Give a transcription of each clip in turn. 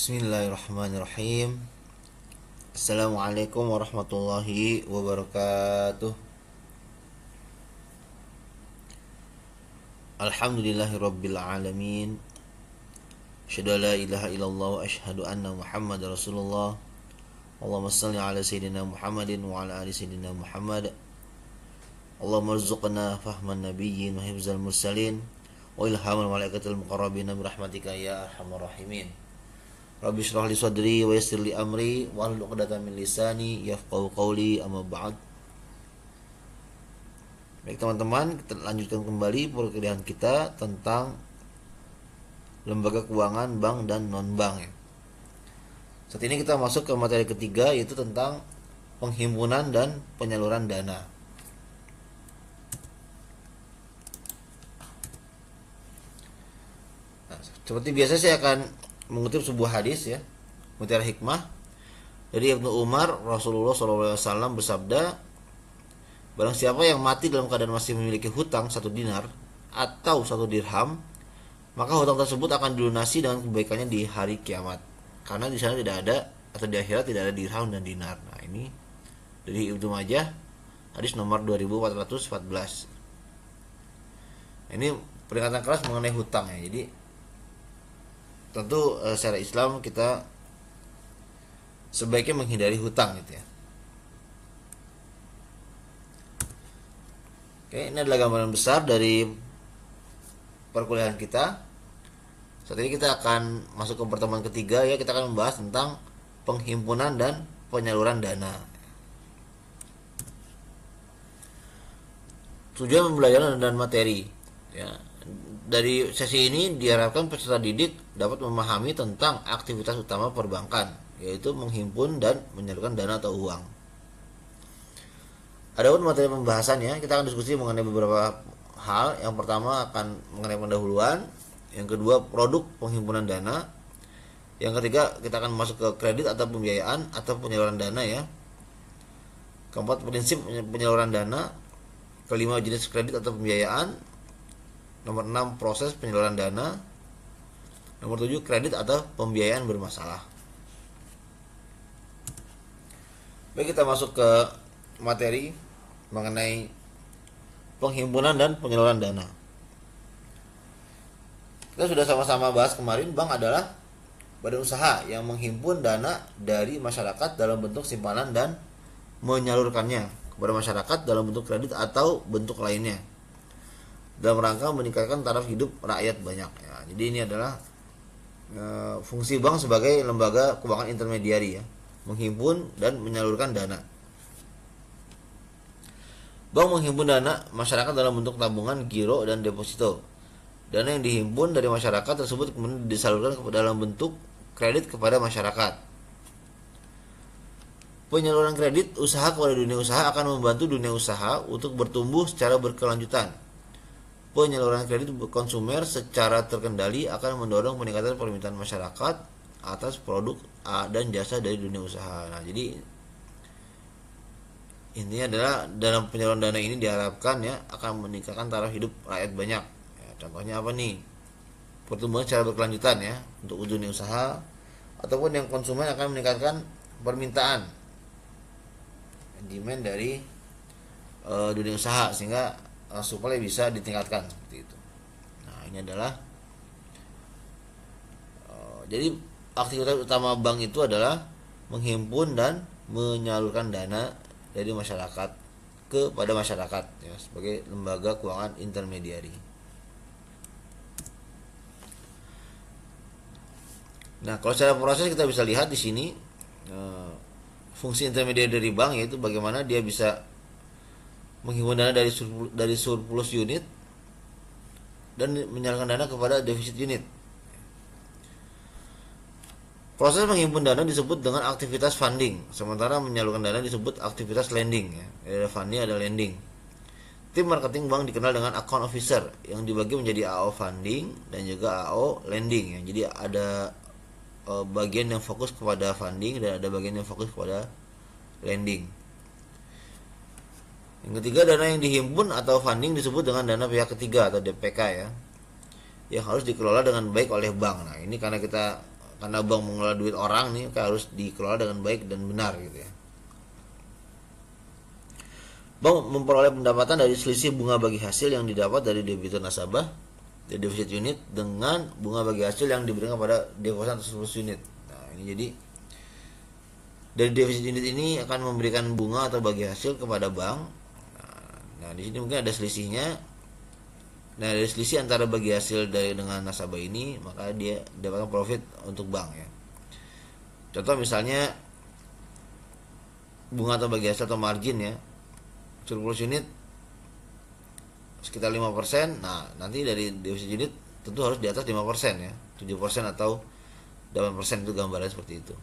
Bismillahirrahmanirrahim. Assalamualaikum warahmatullahi wabarakatuh. Alhamdulillahirabbil alamin. Asyhadu an la ilaha illallah wa asyhadu anna Muhammadar Rasulullah. Allahumma shalli ala sayyidina Muhammadin wa ala ali sayyidina Muhammad. Allahumma rzuqna fahman nabiyyin wa hifzal mursalin wa ilhamal malaikatil muqarrabin bi rahmatika ya arhamar rahimin. Rabbi shrah li sadri wa yassir li amri wahlul 'uqdatam min lisani yafqahu qawli, amma ba'd. Baik teman-teman, kita lanjutkan kembali perkuliahan kita tentang lembaga keuangan, bank dan non-bank ya. Saat ini kita masuk ke materi ketiga, yaitu tentang penghimpunan dan penyaluran dana. Nah, seperti biasa saya akan mengutip sebuah hadis ya, mutiara hikmah dari Ibnu Umar. Rasulullah SAW bersabda, barang siapa yang mati dalam keadaan masih memiliki hutang 1 dinar atau 1 dirham, maka hutang tersebut akan dilunasi dengan kebaikannya di hari kiamat, karena di sana tidak ada, atau di akhirat tidak ada dirham dan dinar. Nah, ini dari Ibnu Majah, hadis nomor 2414. Ini peringatan keras mengenai hutang ya. Jadi tentu secara Islam kita sebaiknya menghindari hutang gitu ya. Oke, ini adalah gambaran besar dari perkuliahan kita. Saat ini kita akan masuk ke pertemuan ketiga ya, kita akan membahas tentang penghimpunan dan penyaluran dana. Tujuan pembelajaran dan materi ya. Dari sesi ini diharapkan peserta didik dapat memahami tentang aktivitas utama perbankan, yaitu menghimpun dan menyalurkan dana atau uang. Adapun materi pembahasannya, kita akan diskusi mengenai beberapa hal. Yang pertama akan mengenai pendahuluan, yang kedua produk penghimpunan dana, yang ketiga kita akan masuk ke kredit atau pembiayaan atau penyaluran dana ya. Keempat, prinsip penyaluran dana. Kelima, jenis kredit atau pembiayaan. Nomor 6, proses penyaluran dana. Nomor 7, kredit atau pembiayaan bermasalah. Baik, kita masuk ke materi mengenai penghimpunan dan penyaluran dana. Kita sudah sama-sama bahas kemarin, bank adalah badan usaha yang menghimpun dana dari masyarakat dalam bentuk simpanan dan menyalurkannya kepada masyarakat dalam bentuk kredit atau bentuk lainnya, dalam rangka meningkatkan taraf hidup rakyat banyak ya. Jadi ini adalah fungsi bank sebagai lembaga keuangan intermediari ya, menghimpun dan menyalurkan dana. Bank menghimpun dana masyarakat dalam bentuk tabungan, giro, dan deposito. Dana yang dihimpun dari masyarakat tersebut kemudian disalurkan dalam bentuk kredit kepada masyarakat. Penyaluran kredit usaha kepada dunia usaha akan membantu dunia usaha untuk bertumbuh secara berkelanjutan. Penyaluran kredit konsumer secara terkendali akan mendorong peningkatan permintaan masyarakat atas produk dan jasa dari dunia usaha. Nah, jadi intinya adalah dalam penyaluran dana ini diharapkan ya akan meningkatkan taraf hidup rakyat banyak. Ya, contohnya apa nih? Pertumbuhan secara berkelanjutan ya untuk dunia usaha, ataupun yang konsumen akan meningkatkan permintaan, demand dari dunia usaha, sehingga supaya bisa ditingkatkan seperti itu. Nah, ini adalah jadi aktivitas utama bank itu adalah menghimpun dan menyalurkan dana dari masyarakat kepada masyarakat ya, sebagai lembaga keuangan intermediari. Nah, kalau secara proses kita bisa lihat di sini fungsi intermediari dari bank, yaitu bagaimana dia bisa menghimpun dana dari surplus unit dan menyalurkan dana kepada defisit unit. Proses menghimpun dana disebut dengan aktivitas funding, sementara menyalurkan dana disebut aktivitas lending ya. Ada funding, ada lending. Tim marketing bank dikenal dengan account officer yang dibagi menjadi AO funding dan juga AO lending ya. Jadi ada bagian yang fokus kepada funding dan ada bagian yang fokus kepada lending. Yang ketiga, dana yang dihimpun atau funding disebut dengan dana pihak ketiga atau DPK ya, yang harus dikelola dengan baik oleh bank. Nah, ini karena karena bank mengelola duit orang nih, maka harus dikelola dengan baik dan benar gitu ya. Bank memperoleh pendapatan dari selisih bunga bagi hasil yang didapat dari debitur nasabah dari deposit unit dengan bunga bagi hasil yang diberikan kepada deposan atau surplus unit. Nah, ini jadi dari deposit unit ini akan memberikan bunga atau bagi hasil kepada bank. Nah, di sini mungkin ada selisihnya. Nah, dari selisih antara bagi hasil dari dengan nasabah ini, maka dia dapatkan profit untuk bank ya. Contoh misalnya bunga atau bagi hasil atau margin ya, surplus unit sekitar 5%. Nah, nanti dari deposit unit tentu harus di atas 5% ya. 7% atau 8% itu gambarnya seperti itu.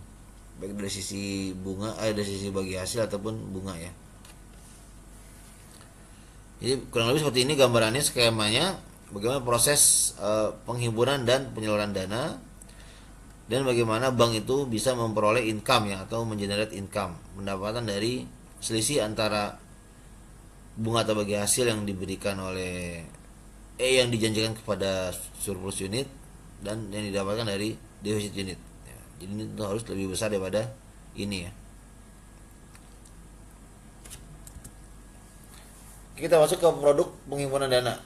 Baik dari sisi bunga, dari sisi bagi hasil ataupun bunga ya. Jadi kurang lebih seperti ini gambarannya, skemanya bagaimana proses penghimpunan dan penyaluran dana, dan bagaimana bank itu bisa memperoleh income ya, atau mengenerate income, pendapatan dari selisih antara bunga atau bagi hasil yang diberikan oleh yang dijanjikan kepada surplus unit dan yang didapatkan dari deposit unit ya. Jadi ini harus lebih besar daripada ini ya. Kita masuk ke produk penghimpunan dana,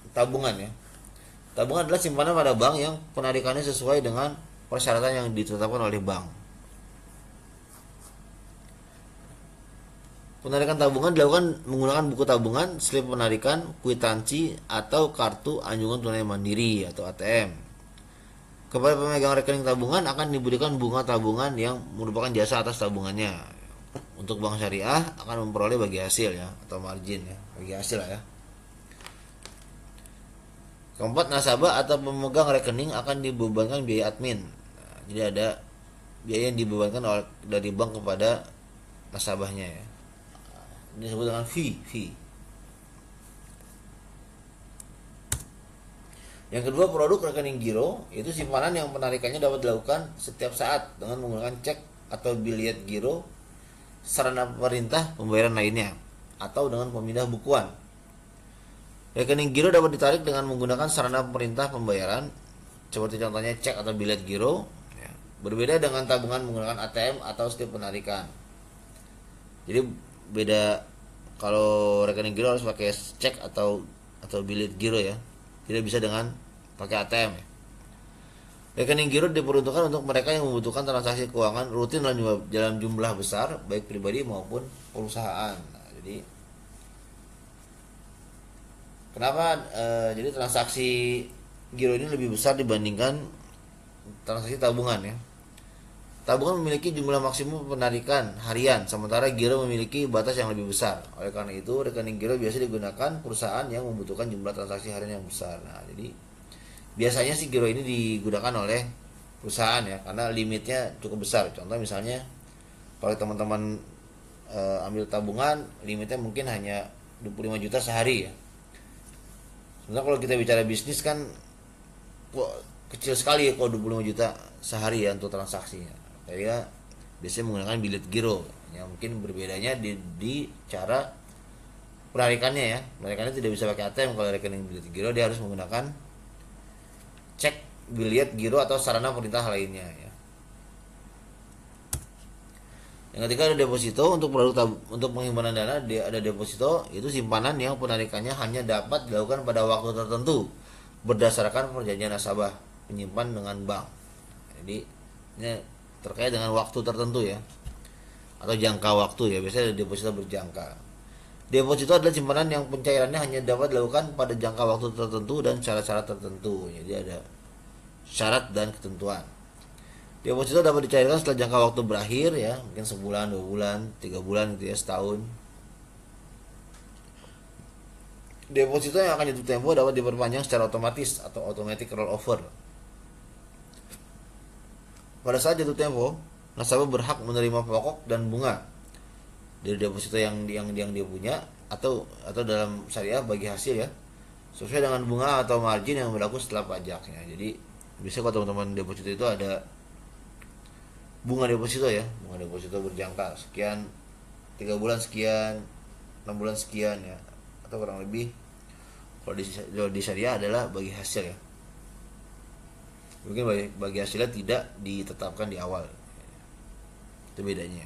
tabungan ya. Tabungan adalah simpanan pada bank yang penarikannya sesuai dengan persyaratan yang ditetapkan oleh bank. Penarikan tabungan dilakukan menggunakan buku tabungan, slip penarikan, kwitansi, atau kartu anjungan tunai mandiri atau ATM. Kepada pemegang rekening tabungan akan diberikan bunga tabungan yang merupakan jasa atas tabungannya. Untuk bank syariah akan memperoleh bagi hasil ya, atau margin ya, bagi hasil lah ya. Keempat, nasabah atau pemegang rekening akan dibebankan biaya admin. Nah, jadi ada biaya yang dibebankan dari bank kepada nasabahnya ya. Ini disebut dengan fee. Yang kedua, produk rekening giro, itu simpanan yang penarikannya dapat dilakukan setiap saat dengan menggunakan cek atau biliet giro, sarana perintah pembayaran lainnya, atau dengan pemindah bukuan. Rekening giro dapat ditarik dengan menggunakan sarana perintah pembayaran seperti contohnya cek atau biliet giro ya. Berbeda dengan tabungan menggunakan ATM atau slip penarikan. Jadi beda, kalau rekening giro harus pakai cek atau biliet giro ya, tidak bisa dengan pakai ATM ya. Rekening giro diperuntukkan untuk mereka yang membutuhkan transaksi keuangan rutin dalam jumlah besar, baik pribadi maupun perusahaan. Nah, jadi kenapa jadi transaksi giro ini lebih besar dibandingkan transaksi tabungan ya? Tabungan memiliki jumlah maksimum penarikan harian, sementara giro memiliki batas yang lebih besar. Oleh karena itu, rekening giro biasa digunakan perusahaan yang membutuhkan jumlah transaksi harian yang besar. Nah, jadi biasanya sih giro ini digunakan oleh perusahaan ya, karena limitnya cukup besar. Contoh misalnya kalau teman-teman ambil tabungan, limitnya mungkin hanya 25 juta sehari ya. Sebenarnya kalau kita bicara bisnis kan kecil sekali ya kalau 25 juta sehari ya untuk transaksinya. Jadi ya biasanya menggunakan bilet giro. Ya mungkin berbedanya di cara penarikannya ya. Penarikannya tidak bisa pakai ATM. Kalau rekening bilet giro dia harus menggunakan cek, biliet giro, atau sarana perintah lainnya ya. Yang ketiga ada deposito. Untuk produk untuk penghimpunan dana dia ada deposito, itu simpanan yang penarikannya hanya dapat dilakukan pada waktu tertentu berdasarkan perjanjian nasabah penyimpan dengan bank. Jadi ini terkait dengan waktu tertentu ya, atau jangka waktu ya. Biasanya ada deposito berjangka. Deposito adalah simpanan yang pencairannya hanya dapat dilakukan pada jangka waktu tertentu dan syarat-syarat tertentu. Jadi ada syarat dan ketentuan. Deposito dapat dicairkan setelah jangka waktu berakhir ya, mungkin sebulan, 2 bulan, 3 bulan gitu ya, setahun. Deposito yang akan jatuh tempo dapat diperpanjang secara otomatis atau automatic rollover. Pada saat jatuh tempo, nasabah berhak menerima pokok dan bunga dari deposito yang dia punya, atau dalam syariah bagi hasil ya, sesuai dengan bunga atau margin yang berlaku setelah pajaknya. Jadi bisa kalau teman-teman deposito itu ada bunga deposito ya, bunga deposito berjangka sekian, 3 bulan sekian, 6 bulan sekian ya, atau kurang lebih kalau di syariah adalah bagi hasil ya. Mungkin bagi hasilnya tidak ditetapkan di awal. Itu bedanya.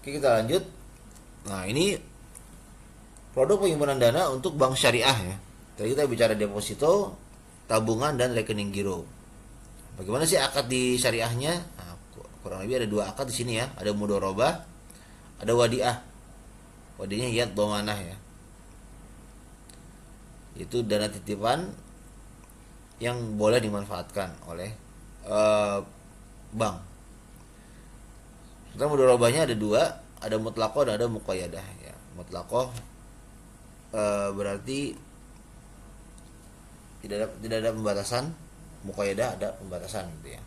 Oke, kita lanjut. Nah, ini produk penghimpunan dana untuk bank syariah ya. Tadi kita bicara deposito, tabungan, dan rekening giro. Bagaimana sih akad di syariahnya? Nah, kurang lebih ada dua akad di sini ya. Ada mudharabah, ada wadiah. Wadiahnya yad dhamanah ya. Itu dana titipan yang boleh dimanfaatkan oleh bank. Setelah mudharabahnya ada dua, ada mutlaqah dan ada muqayyadah ya. Mutlaqah berarti tidak ada pembatasan, muqayyadah ada pembatasan gitu ya.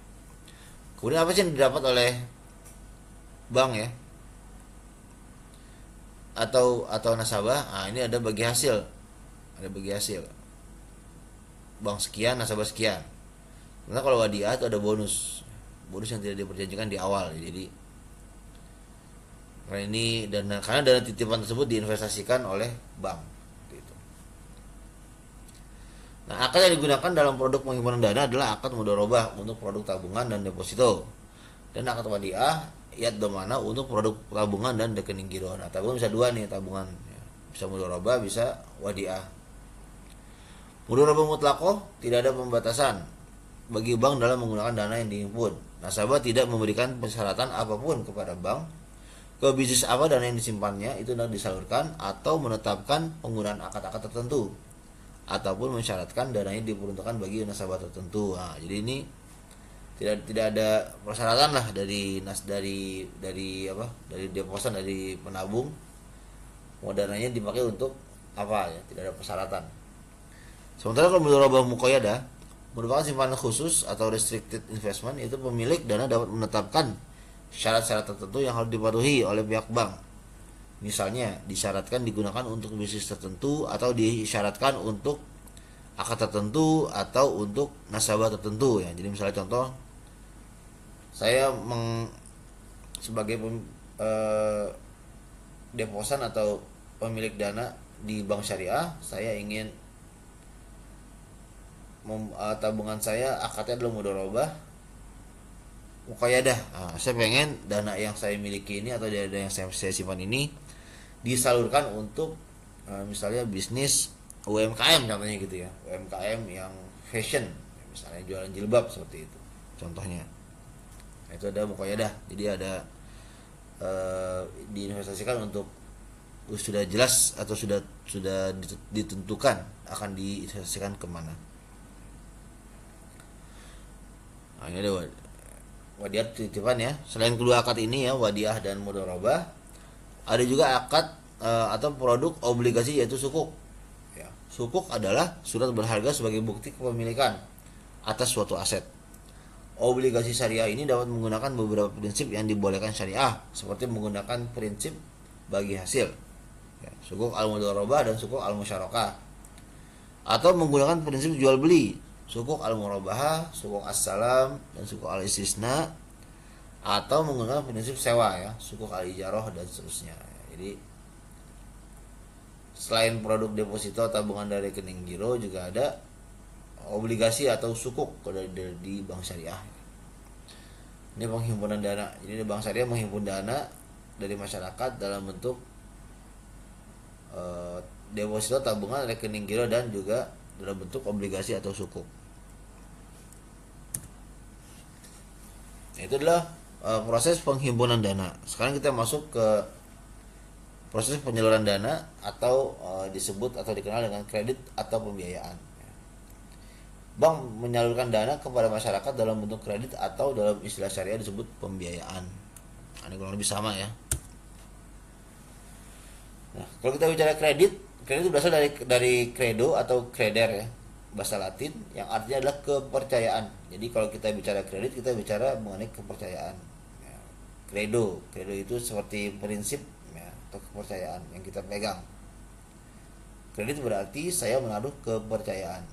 Kemudian apa sih yang didapat oleh bank ya? Atau nasabah? Nah, ini ada bagi hasil. Ada bagi hasil. Bank sekian, nasabah sekian. Karena kalau wadiah itu ada bonus. Bonus yang tidak diperjanjikan di awal. Jadi karena dana titipan tersebut diinvestasikan oleh bank. Gitu. Nah, akad yang digunakan dalam produk penghimpunan dana adalah akad mudharabah untuk produk tabungan dan deposito, dan akad wadiah yad dhamanah untuk produk tabungan dan rekening giro. Nah, tabungan bisa dua nih, tabungan bisa mudharabah, bisa wadiah. Mudharabah mutlaqah tidak ada pembatasan bagi bank dalam menggunakan dana yang dihimpun. Nasabah tidak memberikan persyaratan apapun kepada bank ke bisnis apa dana yang disimpannya itu dapat disalurkan, atau menetapkan penggunaan akad-akad tertentu, ataupun mensyaratkan dananya diperuntukkan bagi nasabah tertentu. Nah, jadi ini tidak ada persyaratan lah dari deposan, dari penabung mau dananya dipakai untuk apa ya, tidak ada persyaratan. Sementara kalau mudharabah muqayyadah merupakan simpanan khusus atau restricted investment, itu pemilik dana dapat menetapkan syarat-syarat tertentu yang harus dipatuhi oleh pihak bank. Misalnya disyaratkan digunakan untuk bisnis tertentu, atau disyaratkan untuk akad tertentu, atau untuk nasabah tertentu ya. Jadi misalnya contoh, saya sebagai deposan atau pemilik dana di bank syariah, saya ingin tabungan saya akadnya adalah mudharabah muqayyadah. Nah, saya pengen dana yang saya miliki ini atau dana yang saya simpan ini disalurkan untuk misalnya bisnis UMKM contohnya gitu ya, UMKM yang fashion, misalnya jualan jilbab seperti itu contohnya. Nah, itu ada muqayyadah, jadi ada diinvestasikan untuk sudah jelas atau sudah ditentukan akan diinvestasikan kemana. Nah, ini ada wadiah titipan ya. Selain kedua akad ini ya, wadiah dan mudharabah, ada juga akad atau produk obligasi, yaitu sukuk ya. Sukuk adalah surat berharga sebagai bukti kepemilikan atas suatu aset. Obligasi syariah ini dapat menggunakan beberapa prinsip yang dibolehkan syariah, seperti menggunakan prinsip bagi hasil ya, sukuk al-mudharabah dan sukuk al-musyarakah, atau menggunakan prinsip jual beli, sukuk al-murabahah, sukuk as-salam, dan sukuk al-istisna, atau menggunakan prinsip sewa ya, sukuk al-ijarah, dan seterusnya. Jadi selain produk deposito, tabungan, dan rekening giro, juga ada obligasi atau sukuk di bank syariah. Ini penghimpunan dana. Jadi bank syariah menghimpun dana dari masyarakat dalam bentuk deposito, tabungan, rekening giro, dan juga dalam bentuk obligasi atau sukuk. Itu adalah proses penghimpunan dana. Sekarang kita masuk ke proses penyaluran dana, atau disebut atau dikenal dengan kredit atau pembiayaan. Bank menyalurkan dana kepada masyarakat dalam bentuk kredit, atau dalam istilah syariah disebut pembiayaan. Ini kurang lebih sama ya. Nah, kalau kita bicara kredit itu berasal dari credo atau creder ya, bahasa Latin, yang artinya adalah kepercayaan. Jadi kalau kita bicara kredit, kita bicara mengenai kepercayaan. Ya, credo itu seperti prinsip ya, atau kepercayaan yang kita pegang. Kredit berarti saya menaruh kepercayaan.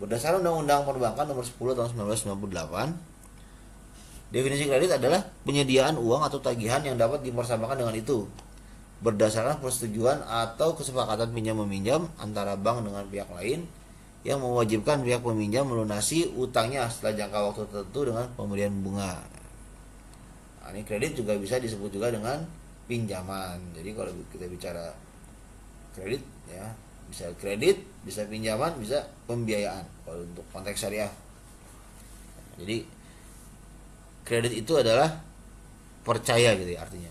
Berdasarkan Undang-Undang Perbankan Nomor 10 Tahun 1998, definisi kredit adalah penyediaan uang atau tagihan yang dapat dipersamakan dengan itu, berdasarkan persetujuan atau kesepakatan pinjam meminjam antara bank dengan pihak lain yang mewajibkan pihak peminjam melunasi utangnya setelah jangka waktu tertentu dengan pemberian bunga. Nah, ini kredit juga bisa disebut juga dengan pinjaman. Jadi kalau kita bicara kredit ya, bisa kredit, bisa pinjaman, bisa pembiayaan kalau untuk konteks syariah. Jadi kredit itu adalah percaya gitu ya artinya.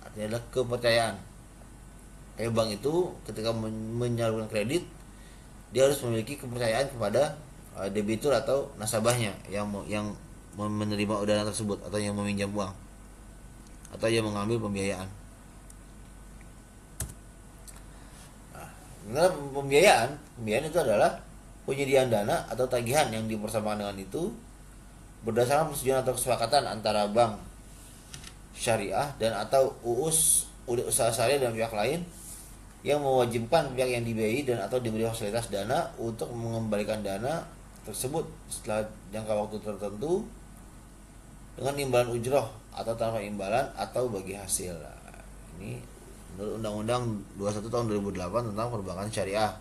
Artinya adalah kepercayaan. Kayak bank itu ketika menyalurkan kredit, dia harus memiliki kepercayaan kepada debitur atau nasabahnya yang menerima dana tersebut atau yang meminjam uang atau yang mengambil pembiayaan. Nah, pembiayaan itu adalah penyediaan dana atau tagihan yang dipersamakan dengan itu berdasarkan persetujuan atau kesepakatan antara bank syariah dan atau usaha syariah dan pihak lain yang mewajibkan pihak yang dibiayai dan atau diberi fasilitas dana untuk mengembalikan dana tersebut setelah jangka waktu tertentu dengan imbalan ujroh atau tanpa imbalan atau bagi hasil. Nah, ini menurut Undang-Undang 21 tahun 2008 tentang perbankan syariah.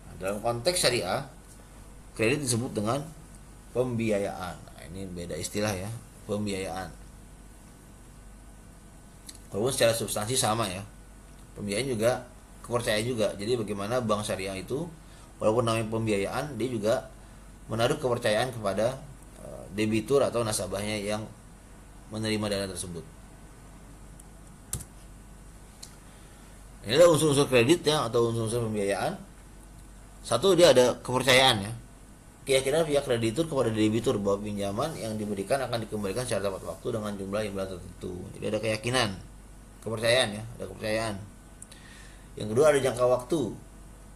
Nah, dalam konteks syariah, kredit disebut dengan pembiayaan. Nah, ini beda istilah ya, pembiayaan. Walaupun secara substansi sama ya. Pembiayaan juga kepercayaan juga. Jadi bagaimana bank syariah itu walaupun namanya pembiayaan, dia juga menaruh kepercayaan kepada debitur atau nasabahnya yang menerima dana tersebut. Ini adalah unsur-unsur kredit ya atau unsur-unsur pembiayaan. Satu, dia ada kepercayaan ya. Keyakinan pihak kreditur kepada debitur bahwa pinjaman yang diberikan akan dikembalikan secara tepat waktu dengan jumlah imbalan tertentu. Jadi ada keyakinan, kepercayaan ya, ada kepercayaan. Yang kedua ada jangka waktu,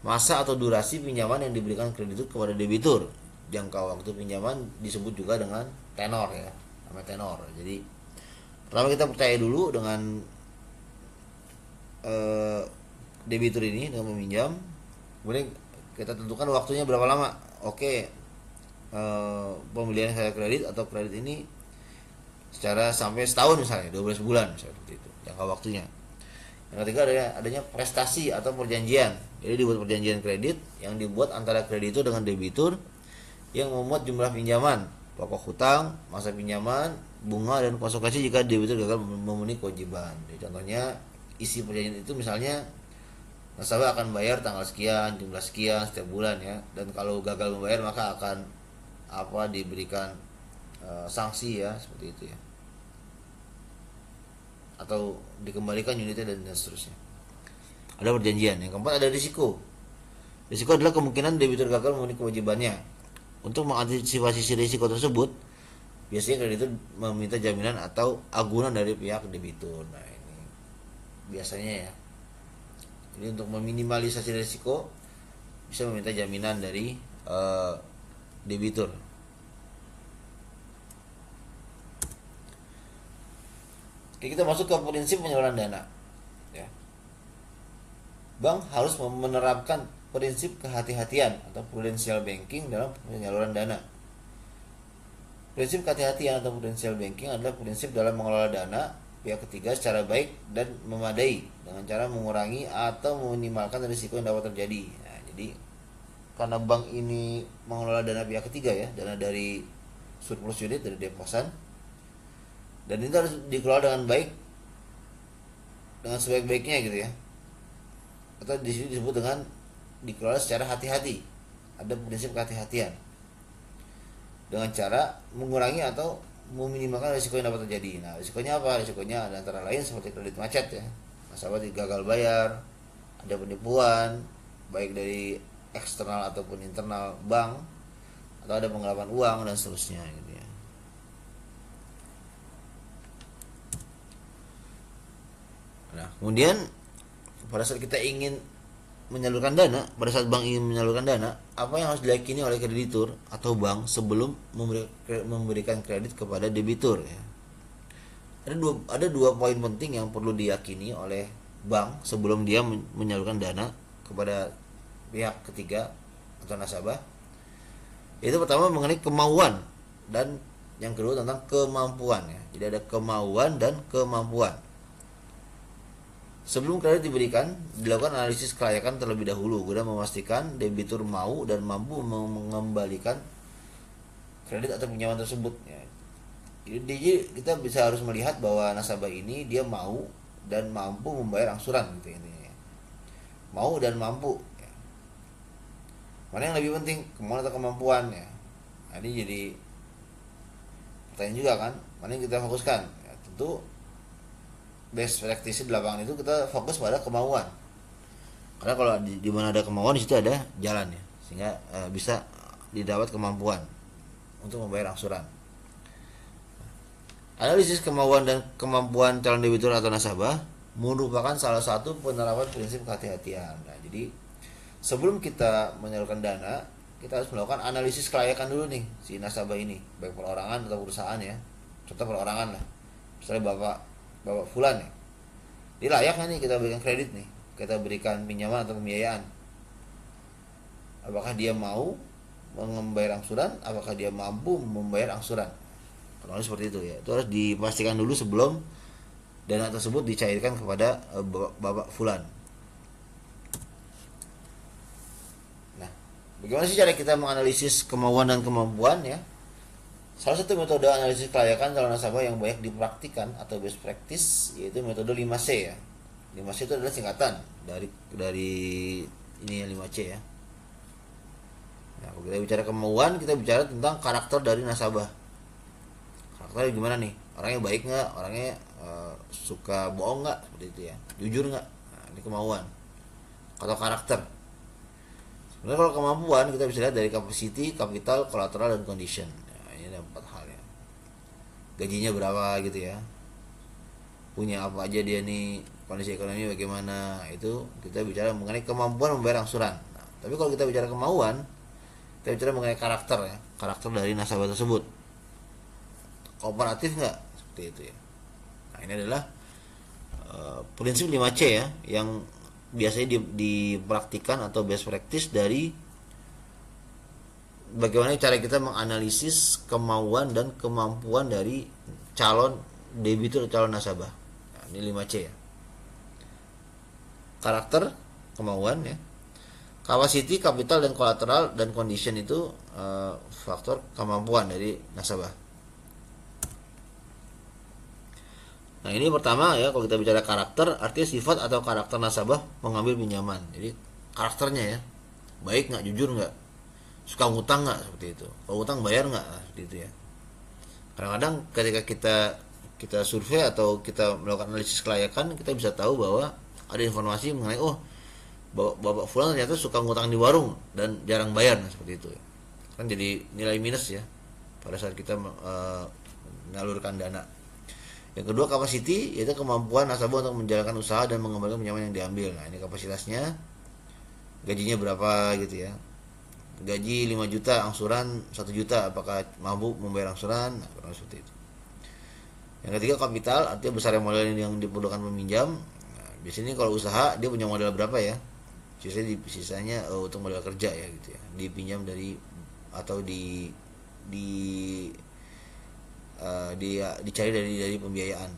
masa atau durasi pinjaman yang diberikan kreditur kepada debitur. Jangka waktu pinjaman disebut juga dengan tenor ya, namanya tenor. Jadi pertama kita percaya dulu dengan debitur ini dengan meminjam, kemudian kita tentukan waktunya berapa lama. Oke, pembelian saya kredit atau kredit ini secara sampai setahun misalnya, 12 bulan misalnya, seperti itu jangka waktunya. Yang ketiga adanya prestasi atau perjanjian. Jadi dibuat perjanjian kredit yang dibuat antara kreditur dengan debitur yang memuat jumlah pinjaman, pokok hutang, masa pinjaman, bunga dan konsekuensi jika debitur gagal memenuhi kewajiban. Jadi contohnya isi perjanjian itu misalnya nasabah akan bayar tanggal sekian, jumlah sekian setiap bulan ya. Dan kalau gagal membayar maka akan diberikan sanksi ya, seperti itu ya. Atau dikembalikan unitnya dan seterusnya. Ada perjanjian. Yang keempat ada risiko. Risiko adalah kemungkinan debitur gagal memenuhi kewajibannya. Untuk mengantisipasi risiko tersebut, biasanya kreditur meminta jaminan atau agunan dari pihak debitur. Nah, ini biasanya ya. Jadi untuk meminimalisasi risiko bisa meminta jaminan dari debitur. Oke, kita masuk ke prinsip penyaluran dana. Ya. Bank harus menerapkan prinsip kehati-hatian atau prudential banking dalam penyaluran dana. Prinsip kehati-hatian atau prudential banking adalah prinsip dalam mengelola dana pihak ketiga secara baik dan memadai dengan cara mengurangi atau meminimalkan risiko yang dapat terjadi. Nah, jadi karena bank ini mengelola dana pihak ketiga ya, dana dari surplus unit dari deposan, dan itu harus dikelola dengan baik, dengan sebaik-baiknya gitu ya. Atau di sini disebut dengan dikelola secara hati-hati. Ada prinsip kehati-hatian dengan cara mengurangi atau meminimalkan risiko yang dapat terjadi. Nah, risikonya apa? Risikonya ada antara lain seperti kredit macet ya, nasabah gagal bayar, ada penipuan baik dari eksternal ataupun internal bank, atau ada penggelapan uang dan seterusnya gitu ya. Nah, kemudian pada saat kita ingin menyalurkan dana, pada saat bank ingin menyalurkan dana, apa yang harus diyakini oleh kreditur atau bank sebelum memberikan kredit kepada debitur ya? Ada dua poin penting yang perlu diyakini oleh bank sebelum dia menyalurkan dana kepada pihak ketiga atau nasabah. Itu pertama mengenai kemauan, dan yang kedua tentang kemampuan ya. Jadi ada kemauan dan kemampuan. Sebelum kredit diberikan, dilakukan analisis kelayakan terlebih dahulu guna memastikan debitur mau dan mampu mengembalikan kredit atau pinjaman tersebut. Ya. Jadi kita bisa harus melihat bahwa nasabah ini dia mau dan mampu membayar angsuran gitu intinya. Mau dan mampu. Ya. Mana yang lebih penting, kemauan atau kemampuan ya? Nah, ini jadi pertanyaan juga kan, mana yang kita fokuskan? Ya, tentu best practice di lapangan itu kita fokus pada kemauan. Karena kalau di mana ada kemauan, di situ ada jalan ya, sehingga bisa didapat kemampuan untuk membayar angsuran. Analisis kemauan dan kemampuan calon debitur atau nasabah merupakan salah satu penerapan prinsip kehati-hatian. Nah, jadi sebelum kita menyalurkan dana, kita harus melakukan analisis kelayakan dulu nih si nasabah ini, baik perorangan atau perusahaan ya. Contoh perorangan lah, misalnya bapak fulan nih, dia layak nih kita berikan kredit nih, kita berikan pinjaman atau pembiayaan. Apakah dia mau membayar angsuran, apakah dia mampu membayar angsuran. Kalau seperti itu ya, itu harus dipastikan dulu sebelum dana tersebut dicairkan kepada bapak fulan. Nah, bagaimana sih cara kita menganalisis kemauan dan kemampuan ya? Salah satu metode analisis kelayakan calon nasabah yang banyak dipraktikkan atau best practice yaitu metode 5C ya. 5C itu adalah singkatan dari ini ya, 5C ya. Nah, kalau kita bicara kemauan, kita bicara tentang karakter dari nasabah. Karakternya gimana nih? Orangnya baik nggak? Orangnya suka bohong nggak? Seperti itu ya. Jujur nggak? Nah, ini kemauan. Atau karakter. Sebenarnya kalau kemampuan kita bisa lihat dari capacity, capital, collateral, dan condition. Ada 4 hal ya. Gajinya berapa gitu ya, punya apa aja dia nih, kondisi ekonomi bagaimana, itu kita bicara mengenai kemampuan membayar angsuran. Nah, tapi kalau kita bicara kemauan, kita bicara mengenai karakter ya, karakter dari nasabah tersebut. Kooperatif nggak, seperti itu ya. Nah, ini adalah prinsip 5C ya, yang biasanya dipraktikkan atau best practice dari bagaimana cara kita menganalisis kemauan dan kemampuan dari calon debitur atau calon nasabah. Nah, ini 5C ya. Karakter, kemauan ya. Capacity, capital, dan collateral, dan condition itu faktor kemampuan dari nasabah. Nah, ini pertama ya, kalau kita bicara karakter, artinya sifat atau karakter nasabah mengambil pinjaman. Jadi karakternya ya, baik nggak, jujur nggak, suka ngutang nggak, seperti itu. Kalau ngutang bayar nggak, seperti itu ya. Kadang-kadang ketika kita survei atau kita melakukan analisis kelayakan, kita bisa tahu bahwa ada informasi mengenai bapak fulan ternyata suka ngutang di warung dan jarang bayar, nah, seperti itu ya. Kan jadi nilai minus ya pada saat kita menyalurkan dana. Yang kedua, capacity, yaitu kemampuan nasabah untuk menjalankan usaha dan mengembalikan pinjaman yang diambil. Nah, ini kapasitasnya, gajinya berapa gitu ya. Gaji 5 juta, angsuran 1 juta, apakah mampu membayar angsuran? Nah, kurang seperti itu. Yang ketiga, kapital, artinya besarnya modal yang diperlukan peminjam. Nah, biasanya kalau usaha dia punya modal berapa ya? Sisanya untuk modal kerja ya gitu ya. Dipinjam dari atau dicari dari pembiayaan.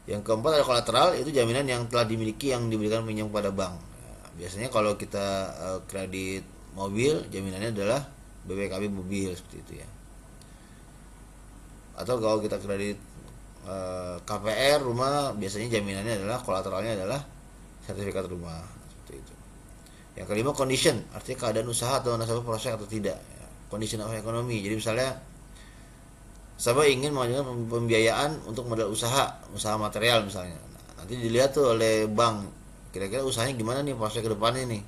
Yang keempat ada kolateral, itu jaminan yang telah dimiliki yang diberikan pinjam kepada bank. Nah, biasanya kalau kita kredit mobil, jaminannya adalah BPKB mobil, seperti itu ya. Atau kalau kita kredit KPR rumah, biasanya jaminannya adalah kolateralnya adalah sertifikat rumah, seperti itu. Yang kelima, condition, artinya keadaan usaha atau nasabah proses atau tidak ya. Condition of ekonomi, jadi misalnya nasabah ingin mengajukan pembiayaan untuk modal usaha material misalnya. Nah, nanti dilihat tuh oleh bank, kira-kira usahanya gimana nih proses ke depannya nih,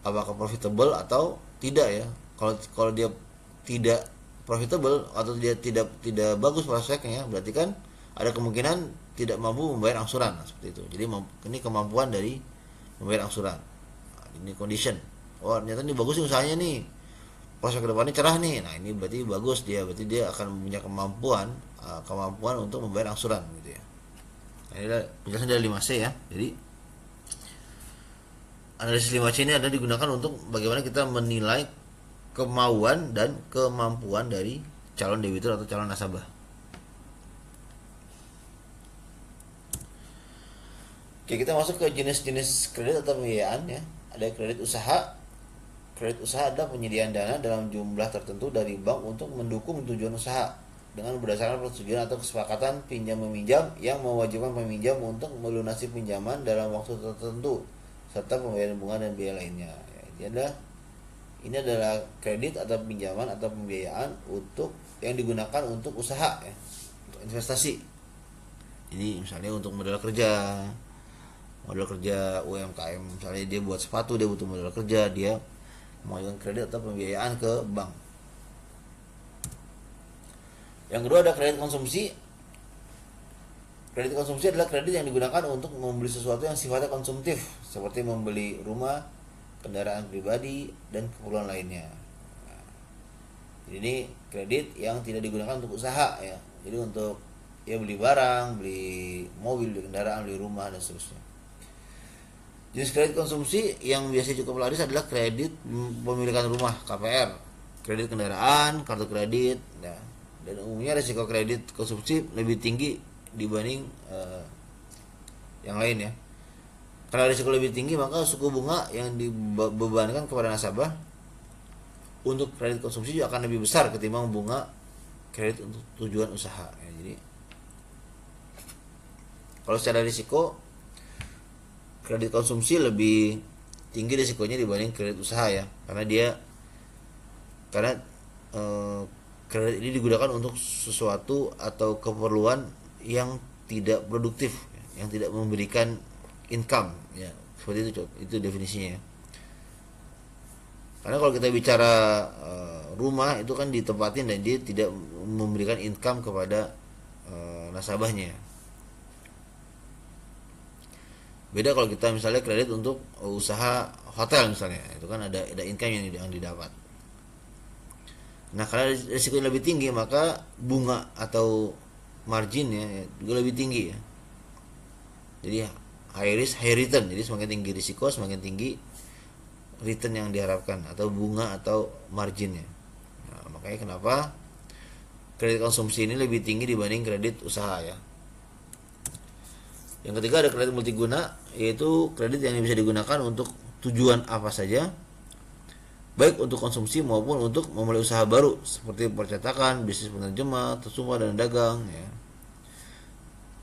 apakah profitable atau tidak ya. Kalau dia tidak profitable atau dia tidak bagus prospeknya, berarti kan ada kemungkinan tidak mampu membayar angsuran. Nah, seperti itu. Jadi ini kemampuan dari membayar angsuran. Nah, ini condition. Oh, ternyata ini bagus nih usahanya nih, prospek kedepannya cerah nih. Nah, ini berarti bagus dia, berarti dia akan punya kemampuan untuk membayar angsuran gitu ya. Nah, ini adalah penjelasan dari 5C ya. Jadi analisis 5C ini adalah digunakan untuk bagaimana kita menilai kemauan dan kemampuan dari calon debitur atau calon nasabah. Oke, kita masuk ke jenis-jenis kredit atau pembiayaan ya. Ada kredit usaha. Kredit usaha adalah penyediaan dana dalam jumlah tertentu dari bank untuk mendukung tujuan usaha dengan berdasarkan persetujuan atau kesepakatan pinjam meminjam yang mewajibkan peminjam untuk melunasi pinjaman dalam waktu tertentu serta pembayaran bunga dan biaya lainnya. Ya, ini adalah kredit atau pinjaman atau pembiayaan untuk yang digunakan untuk usaha ya, untuk investasi. Jadi misalnya untuk modal kerja UMKM, misalnya dia buat sepatu, dia butuh modal kerja, dia mengajukan kredit atau pembiayaan ke bank. Yang kedua ada kredit konsumsi. Kredit konsumsi adalah kredit yang digunakan untuk membeli sesuatu yang sifatnya konsumtif, seperti membeli rumah, kendaraan pribadi, dan keperluan lainnya. Jadi ini kredit yang tidak digunakan untuk usaha ya. Jadi untuk ya beli barang, beli mobil, beli kendaraan, beli rumah dan seterusnya. Jenis kredit konsumsi yang biasanya cukup laris adalah kredit pemilikan rumah (KPR), kredit kendaraan, kartu kredit, ya. Dan umumnya risiko kredit konsumsi lebih tinggi dibanding yang lain ya. Karena risiko lebih tinggi, maka suku bunga yang dibebankan kepada nasabah untuk kredit konsumsi juga akan lebih besar ketimbang bunga kredit untuk tujuan usaha ya. Jadi kalau secara risiko, kredit konsumsi lebih tinggi risikonya dibanding kredit usaha ya, karena kredit ini digunakan untuk sesuatu atau keperluan yang tidak produktif, yang tidak memberikan income ya, seperti itu definisinya ya. Karena kalau kita bicara rumah itu kan ditempatin dan dia tidak memberikan income kepada nasabahnya. Beda kalau kita misalnya kredit untuk usaha hotel misalnya, itu kan ada income yang didapat. Nah, karena risikonya lebih tinggi, maka bunga atau marginnya juga lebih tinggi ya. Jadi high risk high return. Jadi semakin tinggi risiko, semakin tinggi return yang diharapkan atau bunga atau marginnya. Nah, makanya kenapa kredit konsumsi ini lebih tinggi dibanding kredit usaha ya. Yang ketiga ada kredit multiguna, yaitu kredit yang bisa digunakan untuk tujuan apa saja, baik untuk konsumsi maupun untuk memulai usaha baru seperti percetakan, bisnis penerjemah, tersumpah dan dagang ya.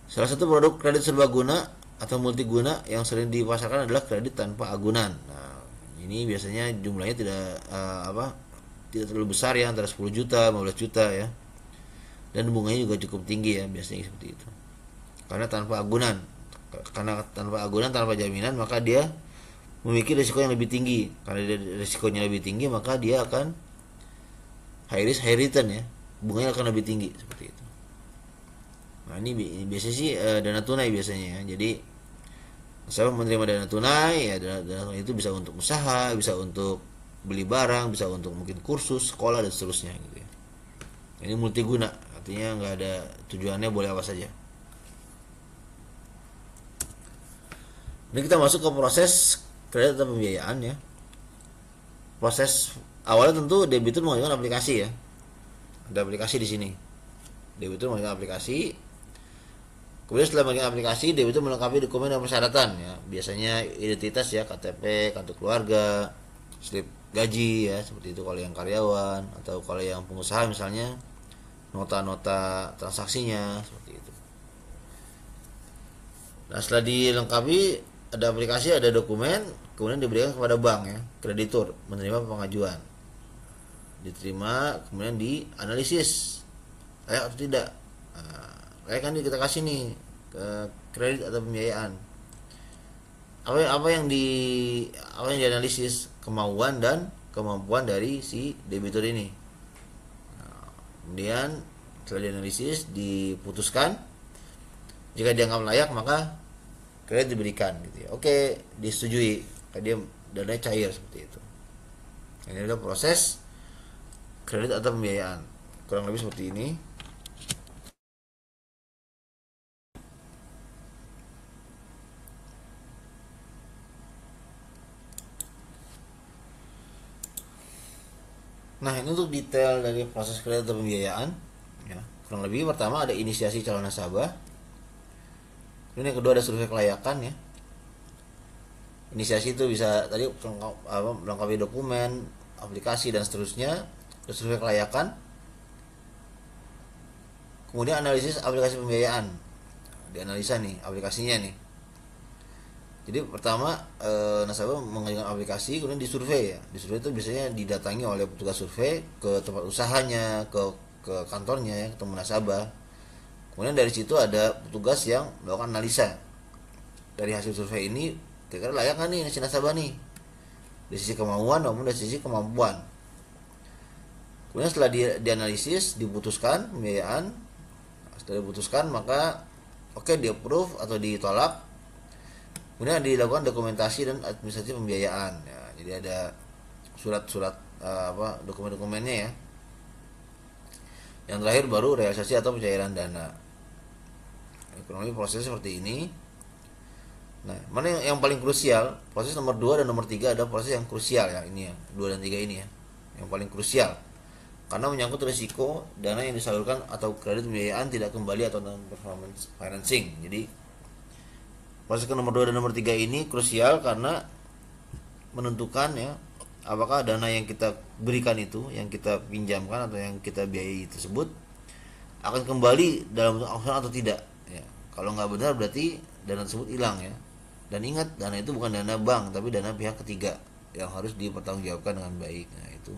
Salah satu produk kredit serbaguna atau multiguna yang sering dipasarkan adalah kredit tanpa agunan. Nah, ini biasanya jumlahnya tidak terlalu besar ya, antara 10 juta, 15 juta ya. Dan bunganya juga cukup tinggi ya, biasanya seperti itu. Karena tanpa agunan, tanpa jaminan, maka dia memiliki risiko yang lebih tinggi. Karena dia risikonya lebih tinggi, maka dia akan high risk high return ya, bunganya akan lebih tinggi seperti itu. Nah, ini biasanya sih dana tunai biasanya ya. Jadi saya menerima dana tunai ya, dana tunai itu bisa untuk usaha, bisa untuk beli barang, bisa untuk mungkin kursus, sekolah dan seterusnya gitu ya. Ini multiguna, artinya nggak ada tujuannya, boleh apa saja. Ini kita masuk ke proses kredit atau pembiayaan ya. Proses awalnya tentu debitur mengajukan aplikasi ya. Ada aplikasi di sini. Debitur mengajukan aplikasi. Kemudian setelah mengajukan aplikasi, debitur melengkapi dokumen dan persyaratan ya. Biasanya identitas ya, KTP, kartu keluarga, slip gaji ya, seperti itu kalau yang karyawan, atau kalau yang pengusaha misalnya nota-nota transaksinya seperti itu. Nah, setelah dilengkapi, ada aplikasi, ada dokumen, kemudian diberikan kepada bank ya, kreditur menerima pengajuan, diterima, kemudian dianalisis layak atau tidak. Nah, kayak kan kita kasih nih ke kredit atau pembiayaan, apa yang dianalisis, kemauan dan kemampuan dari si debitur ini. Nah, kemudian setelah dianalisis, diputuskan, jika dianggap layak maka kredit diberikan gitu ya. Oke, disetujui, dia dananya cair seperti itu. Ini adalah proses kredit atau pembiayaan, kurang lebih seperti ini. Nah, ini untuk detail dari proses kredit atau pembiayaan ya. Kurang lebih pertama ada inisiasi calon nasabah. Kemudian yang kedua ada survei kelayakan ya. Inisiasi itu bisa tadi melengkapi dokumen, aplikasi dan seterusnya, terus survei kelayakan, kemudian analisis aplikasi pembiayaan, dianalisa nih aplikasinya nih. Jadi pertama nasabah mengajukan aplikasi, kemudian disurvei ya. Disurvei itu biasanya didatangi oleh petugas survei ke tempat usahanya, ke kantornya ya, ketemu nasabah. Kemudian dari situ ada petugas yang melakukan analisa. Dari hasil survei ini kira-kira layak nggak nih si nasabah nih, dari sisi kemauan maupun dari sisi kemampuan. Kemudian setelah dianalisis, diputuskan pembiayaan. Setelah diputuskan maka oke, di approve atau ditolak. Kemudian dilakukan dokumentasi dan administrasi pembiayaan ya, jadi ada surat-surat dokumen-dokumennya ya. Yang terakhir baru realisasi atau pencairan dana. Kurang lebih prosesnya seperti ini. Nah, mana yang paling krusial? Proses nomor 2 dan nomor 3 ada proses yang krusial ya, ini ya, 2 dan 3 ini ya. Yang paling krusial. Karena menyangkut risiko dana yang disalurkan atau kredit pembiayaan tidak kembali atau non performance financing. Jadi proses nomor 2 dan nomor 3 ini krusial karena menentukan ya apakah dana yang kita berikan itu, yang kita pinjamkan atau yang kita biayai tersebut akan kembali dalam bentuk angsuran atau tidak ya. Kalau nggak benar berarti dana tersebut hilang ya. Dan ingat, dana itu bukan dana bank tapi dana pihak ketiga yang harus dipertanggungjawabkan dengan baik. Nah itu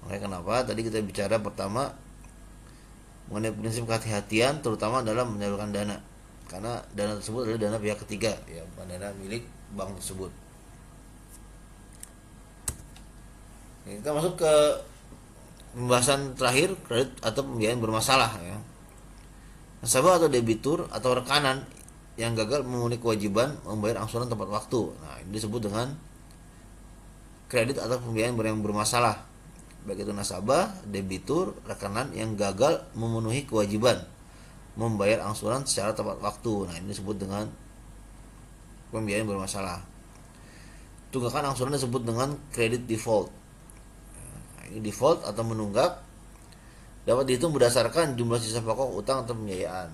makanya kenapa tadi kita bicara pertama mengenai prinsip kehati-hatian, terutama dalam menyalurkan dana, karena dana tersebut adalah dana pihak ketiga ya, bukan dana milik bank tersebut. Kita masuk ke pembahasan terakhir, kredit atau pembiayaan bermasalah ya. Nasabah atau debitur atau rekanan yang gagal memenuhi kewajiban membayar angsuran tepat waktu. Nah, ini disebut dengan kredit atau pembiayaan yang bermasalah. Baik itu nasabah, debitur, rekanan yang gagal memenuhi kewajiban membayar angsuran secara tepat waktu. Nah, ini disebut dengan pembiayaan bermasalah. Tunggakan angsuran disebut dengan kredit default. Nah, ini default atau menunggak dapat dihitung berdasarkan jumlah sisa pokok utang atau pembiayaan.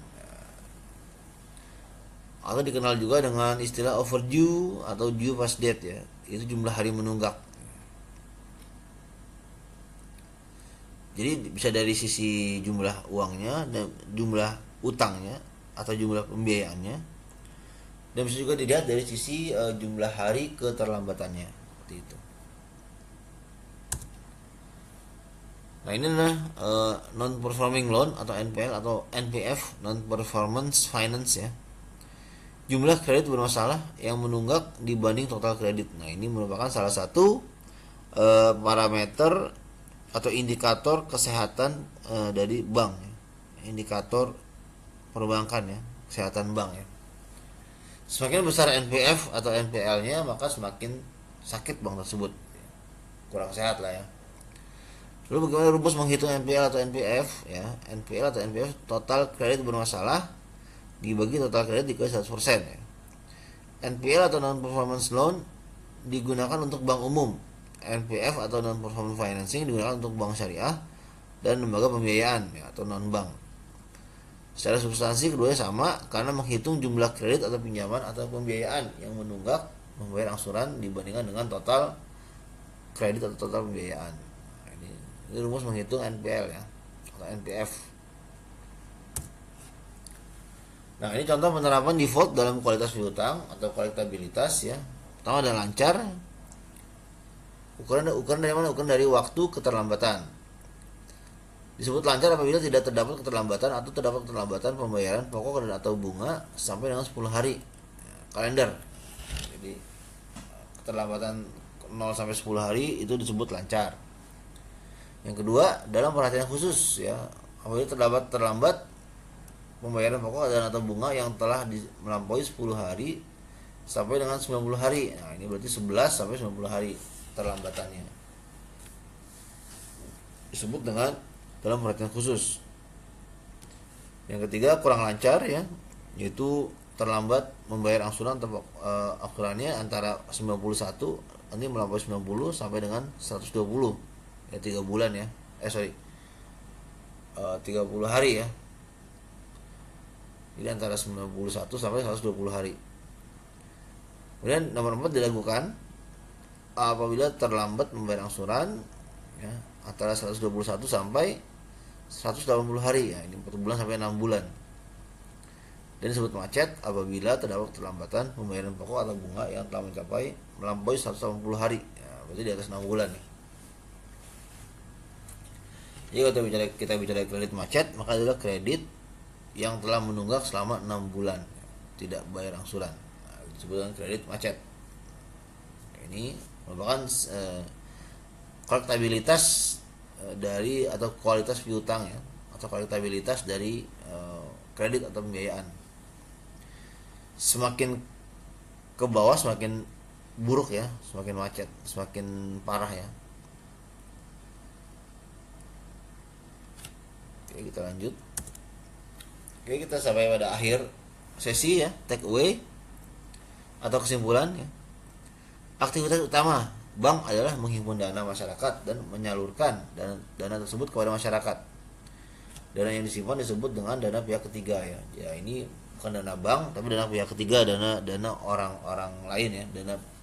Atau dikenal juga dengan istilah overdue atau due past date ya. Itu jumlah hari menunggak. Jadi bisa dari sisi jumlah uangnya dan jumlah utangnya atau jumlah pembiayaannya, dan bisa juga dilihat dari sisi jumlah hari keterlambatannya seperti itu. Nah ini adalah non performing loan atau NPL atau NPF, non performance finance ya. Jumlah kredit bermasalah yang menunggak dibanding total kredit. Nah ini merupakan salah satu parameter atau indikator kesehatan dari bank ya. Indikator perbankan ya, kesehatan bank ya. Semakin besar NPF atau NPL-nya, maka semakin sakit bank tersebut, kurang sehat lah ya. Lalu bagaimana rumus menghitung NPL atau NPF ya? NPL atau NPF, total kredit bermasalah dibagi total kredit dikali 100% ya. NPL atau non performance loan digunakan untuk bank umum. NPF atau non performance financing digunakan untuk bank syariah dan lembaga pembiayaan ya, atau non bank. Secara substansi keduanya sama karena menghitung jumlah kredit atau pinjaman atau pembiayaan yang menunggak membayar angsuran dibandingkan dengan total kredit atau total pembiayaan. Nah, ini rumus menghitung NPL ya atau NPF. Nah ini contoh penerapan default dalam kualitas piutang atau kolektabilitas ya. Pertama ada lancar. Ukuran dari mana? Ukuran dari waktu keterlambatan. Disebut lancar apabila tidak terdapat keterlambatan atau terdapat keterlambatan pembayaran pokok dan atau bunga sampai dengan 10 hari kalender. Jadi keterlambatan 0 sampai 10 hari itu disebut lancar. Yang kedua, dalam perhatian khusus ya, apabila terlambat pembayaran pokok dan atau bunga yang telah melampaui 10 hari sampai dengan 90 hari. Nah, ini berarti 11 sampai 90 hari terlambatannya. Disebut dengan dalam perhatian khusus. Yang ketiga, kurang lancar ya, yaitu terlambat membayar angsuran atau angsurannya antara 91 nanti melampaui 90 sampai dengan 120 ya, 3 bulan ya. 30 hari ya. Jadi antara 91 sampai 120 hari. Kemudian nomor 4 dilakukan apabila terlambat membayar angsuran ya, antara 121 sampai 180 hari ya, ini 4 bulan sampai 6 bulan. Dan disebut macet apabila terdapat keterlambatan pembayaran pokok atau bunga yang telah melampaui 180 hari ya, berarti di atas 6 bulan nih. Jadi kalau kita bicara kredit macet, maka adalah kredit yang telah menunggak selama 6 bulan tidak bayar angsuran. Nah, disebutkan kredit macet. Ini merupakan kolektabilitas dari atau kualitas piutang ya, atau kolektabilitas dari kredit atau pembiayaan. Semakin ke bawah semakin buruk ya, semakin macet, semakin parah ya. Oke, kita lanjut. Oke, kita sampai pada akhir sesi ya, take away atau kesimpulan ya. Aktivitas utama bank adalah menghimpun dana masyarakat dan menyalurkan dana tersebut kepada masyarakat. Dana yang disimpan disebut dengan dana pihak ketiga ya. Ya, ini bukan dana bank tapi dana pihak ketiga, dana orang-orang lain ya,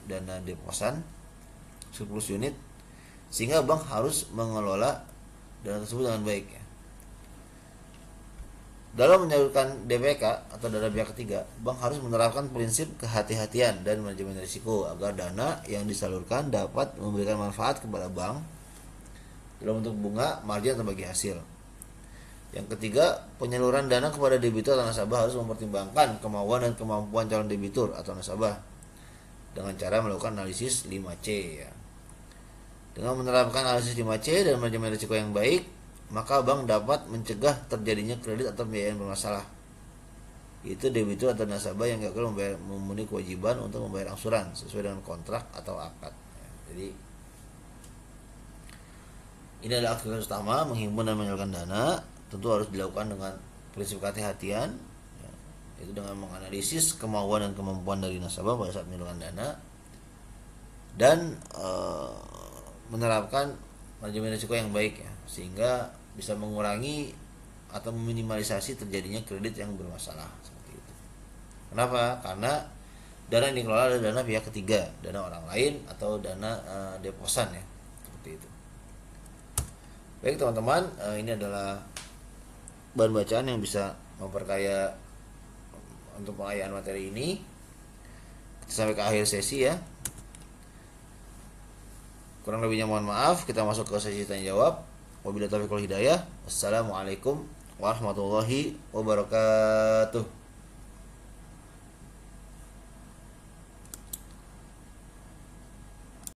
dana deposan surplus unit, sehingga bank harus mengelola dana tersebut dengan baik ya. Dalam menyalurkan DPK atau dana pihak ketiga, bank harus menerapkan prinsip kehati-hatian dan manajemen risiko agar dana yang disalurkan dapat memberikan manfaat kepada bank dalam bentuk bunga, margin atau bagi hasil. Yang ketiga, penyaluran dana kepada debitur atau nasabah harus mempertimbangkan kemauan dan kemampuan calon debitur atau nasabah dengan cara melakukan analisis 5C ya. Dengan menerapkan analisis 5C dan manajemen risiko yang baik, maka bank dapat mencegah terjadinya kredit atau pembiayaan bermasalah. Itu debitur atau nasabah yang gagal memenuhi kewajiban untuk membayar angsuran sesuai dengan kontrak atau akad. Jadi ini adalah aktivitas utama, menghimpun dan menyalurkan dana. Tentu harus dilakukan dengan prinsip kehati-hatian ya, itu dengan menganalisis kemauan dan kemampuan dari nasabah pada saat menyalurkan dana dan menerapkan manajemen risiko yang baik ya, sehingga bisa mengurangi atau meminimalisasi terjadinya kredit yang bermasalah seperti itu. Kenapa? Karena dana yang dikelola adalah dana pihak ketiga, dana orang lain atau dana deposan ya, seperti itu. Baik teman-teman, ini adalah bahan bacaan yang bisa memperkaya untuk pengayaan materi ini. Kita sampai ke akhir sesi ya. Kurang lebihnya mohon maaf. Kita masuk ke sesi tanya jawab. Wabillahi taufiq wal hidayah. Assalamualaikum warahmatullahi wabarakatuh.